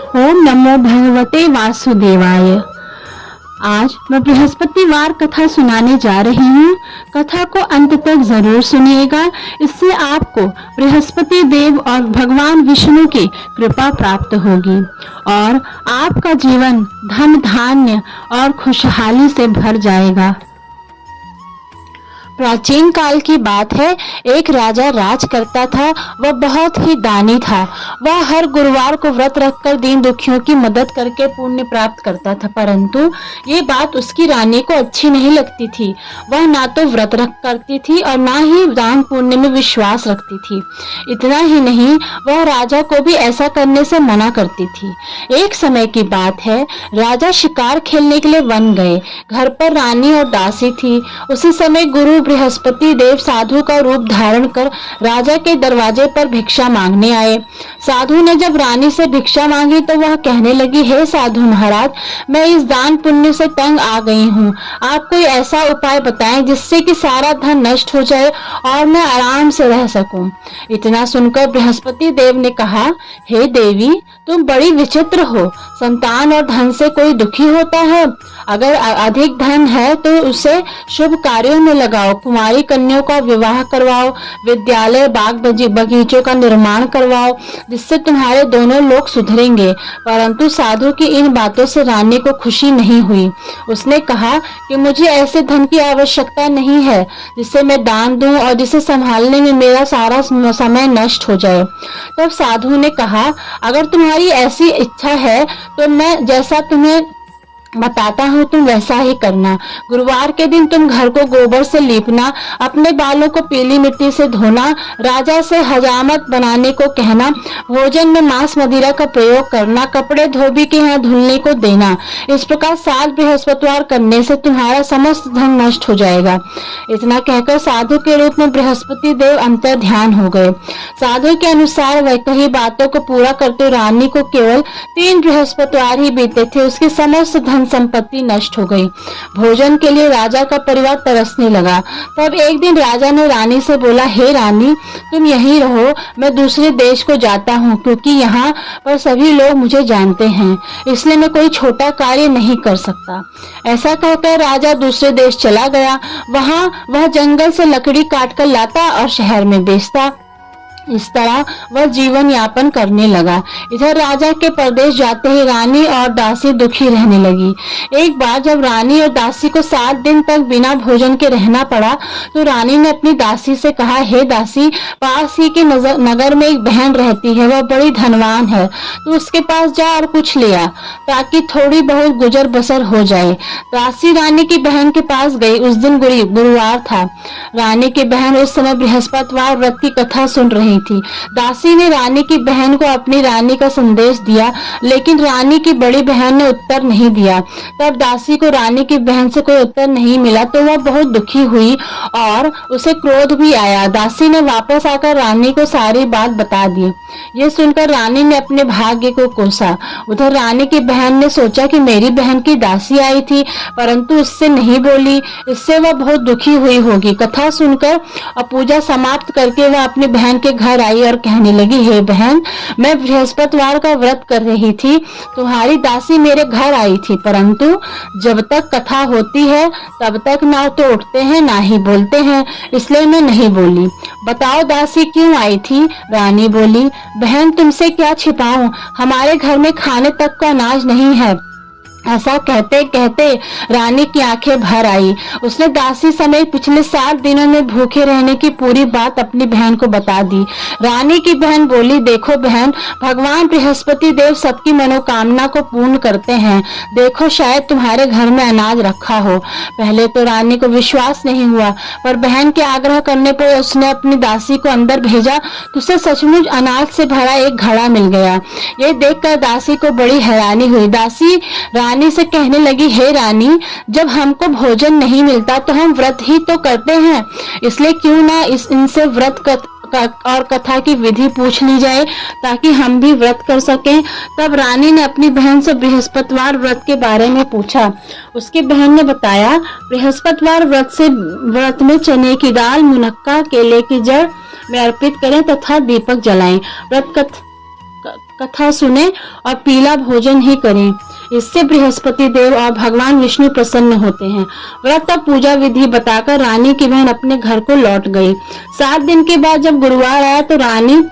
ओम नमो भगवते वासुदेवाय। आज मैं बृहस्पतिवार कथा सुनाने जा रही हूँ। कथा को अंत तक जरूर सुनिएगा, इससे आपको बृहस्पति देव और भगवान विष्णु की कृपा प्राप्त होगी और आपका जीवन धन धान्य और खुशहाली से भर जाएगा। प्राचीन काल की बात है, एक राजा राज करता था। वह बहुत ही दानी था। वह हर गुरुवार को व्रत रखकर दीन दुखियों की मदद करके पुण्य प्राप्त करता था, परंतु ये बात उसकी रानी को अच्छी नहीं लगती थी। वह ना तो व्रत रख करती थी और ना ही दान पुण्य में विश्वास रखती थी। इतना ही नहीं, वह राजा को भी ऐसा करने से मना करती थी। एक समय की बात है, राजा शिकार खेलने के लिए वन गए। घर पर रानी और दासी थी। उसी समय गुरु बृहस्पति देव साधु का रूप धारण कर राजा के दरवाजे पर भिक्षा मांगने आए। साधु ने जब रानी से भिक्षा मांगी तो वह कहने लगी, हे साधु महाराज, मैं इस दान पुण्य से तंग आ गई हूँ। आप कोई ऐसा उपाय बताएं जिससे कि सारा धन नष्ट हो जाए और मैं आराम से रह सकूं। इतना सुनकर बृहस्पति देव ने कहा, हे देवी, तुम बड़ी विचित्र हो। संतान और धन से कोई दुखी होता है? अगर अधिक धन है तो उसे शुभ कार्यों में लगाओ, कुमारी कन्याओं का विवाह करवाओ, विद्यालय बाग बगीचों का निर्माण करवाओ, जिससे तुम्हारे दोनों लोग सुधरेंगे। परंतु साधु की इन बातों से रानी को खुशी नहीं हुई। उसने कहा कि मुझे ऐसे धन की आवश्यकता नहीं है जिससे मैं दान दूं और जिसे संभालने में मेरा सारा समय नष्ट हो जाए। तब साधु ने कहा, अगर तुम्हारी ऐसी इच्छा है तो मैं जैसा तुम्हें बताता हूँ तुम वैसा ही करना। गुरुवार के दिन तुम घर को गोबर से लीपना, अपने बालों को पीली मिट्टी से धोना, राजा से हजामत बनाने को कहना, भोजन में मांस मदिरा का प्रयोग करना, कपड़े धोबी के यहाँ धुलने को देना। इस प्रकार 7 बृहस्पतिवार करने से तुम्हारा समस्त धन नष्ट हो जाएगा। इतना कहकर साधु के रूप में बृहस्पति देव अंतर ध्यान हो गए। साधु के अनुसार वह कही बातों को पूरा करते रानी को केवल 3 बृहस्पतिवार ही बीते थे। उसकी समस्त धन संपत्ति नष्ट हो गई। भोजन के लिए राजा का परिवार तरसने लगा। तब एक दिन राजा ने रानी से बोला, हे रानी, तुम यहीं रहो, मैं दूसरे देश को जाता हूँ, क्योंकि यहाँ पर सभी लोग मुझे जानते हैं, इसलिए मैं कोई छोटा कार्य नहीं कर सकता। ऐसा कहकर राजा दूसरे देश चला गया। वहाँ वह जंगल से लकड़ी काट कर लाता और शहर में बेचता। इस तरह वह जीवन यापन करने लगा। इधर राजा के परदेश जाते ही रानी और दासी दुखी रहने लगी। एक बार जब रानी और दासी को 7 दिन तक बिना भोजन के रहना पड़ा तो रानी ने अपनी दासी से कहा, हे दासी, पास ही के नगर में एक बहन रहती है, वह बड़ी धनवान है, तो उसके पास जा और कुछ ले आ, ताकि थोड़ी बहुत गुजर बसर हो जाए। दासी रानी की बहन के पास गई। उस दिन गुरुवार था। रानी की बहन उस समय बृहस्पतिवार व्रत की कथा सुन रही थी। दासी ने रानी की बहन को अपनी रानी का संदेश दिया, लेकिन रानी की बड़ी बहन ने उत्तर नहीं दिया। तब दासी को रानी की बहन से कोई उत्तर नहीं मिला तो वह बहुत दुखी हुई और उसे क्रोध भी आया। दासी ने वापस आकर रानी को सारी बात बता दी। ये सुनकर रानी ने अपने भाग्य को कोसा। उधर रानी की बहन ने सोचा कि मेरी बहन की दासी आई थी, परंतु उससे नहीं बोली, इससे वह बहुत दुखी हुई होगी। कथा सुनकर और पूजा समाप्त करके वह अपनी बहन के घर आई और कहने लगी, हे बहन, मैं बृहस्पतिवार का व्रत कर रही थी, तुम्हारी दासी मेरे घर आई थी, परंतु जब तक कथा होती है तब तक ना तो उठते हैं ना ही बोलते हैं, इसलिए मैं नहीं बोली। बताओ दासी क्यों आई थी? रानी बोली, बहन, तुमसे क्या छिपाऊं, हमारे घर में खाने तक का अनाज नहीं है। ऐसा कहते कहते रानी की आंखें भर आई। उसने दासी समेत पिछले 7 दिनों में भूखे रहने की पूरी बात अपनी बहन को बता दी। रानी की बहन बोली, देखो बहन, भगवान बृहस्पति देव सबकी मनोकामना को पूर्ण करते हैं। देखो, शायद तुम्हारे घर में अनाज रखा हो। पहले तो रानी को विश्वास नहीं हुआ, पर बहन के आग्रह करने पर उसने अपनी दासी को अंदर भेजा तो उसे सचमुच अनाज से भरा एक घड़ा मिल गया। ये देखकर दासी को बड़ी हैरानी हुई। दासी रानी से कहने लगी, हे रानी, जब हमको भोजन नहीं मिलता तो हम व्रत ही तो करते हैं, इसलिए क्यों ना इनसे व्रत और कथा की विधि पूछ ली जाए ताकि हम भी व्रत कर सकें। तब रानी ने अपनी बहन से बृहस्पतिवार व्रत के बारे में पूछा। उसकी बहन ने बताया, बृहस्पतिवार व्रत में चने की दाल, मुनक्का, केले की जड़ में अर्पित करें तथा दीपक जलाएं। कथा सुने और पीला भोजन ही करें। इससे बृहस्पति देव और भगवान विष्णु प्रसन्न होते हैं। व्रत और पूजा विधि बताकर रानी की बहन अपने घर को लौट गई। 7 दिन के बाद जब गुरुवार आया तो रानी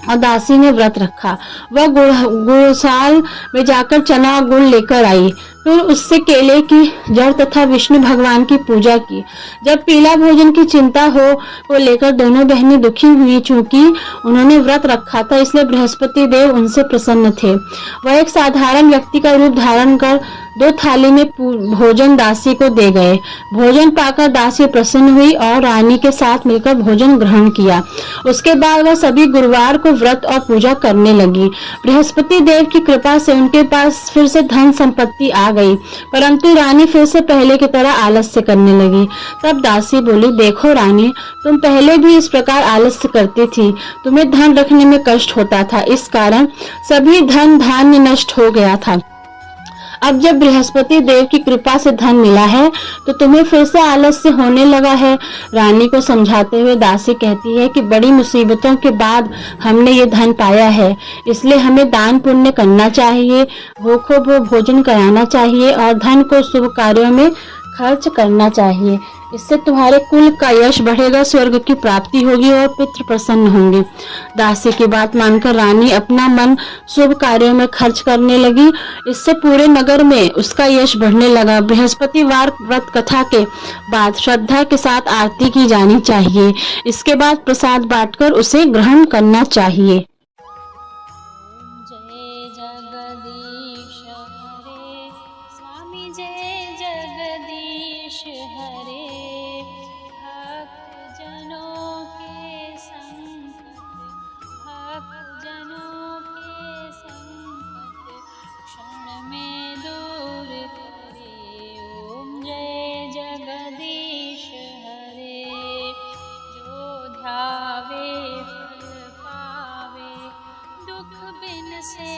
और दासी ने व्रत रखा। वह गुड़साल में जाकर चना और गुड़ लेकर आई, फिर उससे केले की जड़ तथा विष्णु भगवान की पूजा की। जब पीला भोजन की चिंता हो को लेकर दोनों बहनें दुखी हुई, चूंकि उन्होंने व्रत रखा था इसलिए बृहस्पति देव उनसे प्रसन्न थे। वह एक साधारण व्यक्ति का रूप धारण कर 2 थाली में भोजन दासी को दे गए। भोजन पाकर दासी प्रसन्न हुई और रानी के साथ मिलकर भोजन ग्रहण किया। उसके बाद वह सभी गुरुवार को व्रत और पूजा करने लगी। बृहस्पति देव की कृपा से उनके पास फिर से धन संपत्ति आ गई, परंतु रानी फिर से पहले की तरह आलस्य करने लगी। तब दासी बोली, देखो रानी, तुम पहले भी इस प्रकार आलस्य करती थी। तुम्हें धन रखने में कष्ट होता था, इस कारण सभी धन धान्य नष्ट हो गया था। अब जब बृहस्पति देव की कृपा से धन मिला है तो तुम्हें फिर से आलस्य होने लगा है। रानी को समझाते हुए दासी कहती है कि बड़ी मुसीबतों के बाद हमने ये धन पाया है, इसलिए हमें दान पुण्य करना चाहिए, भूखों को भोजन कराना चाहिए और धन को शुभ कार्यों में खर्च करना चाहिए। इससे तुम्हारे कुल का यश बढ़ेगा, स्वर्ग की प्राप्ति होगी और पितृ प्रसन्न होंगे। दासी की बात मानकर रानी अपना मन शुभ कार्यों में खर्च करने लगी। इससे पूरे नगर में उसका यश बढ़ने लगा। बृहस्पतिवार व्रत कथा के बाद श्रद्धा के साथ आरती की जानी चाहिए। इसके बाद प्रसाद बांटकर उसे ग्रहण करना चाहिए। जय जगदीश हरे, स्वामी जय जगदीश हरे। भक्त जनों के संकट, भक्त जनों के संकट क्षण में दूर करे। ओम जय जगदीश हरे। जो ध्यावे फल पावे, दुख बिन से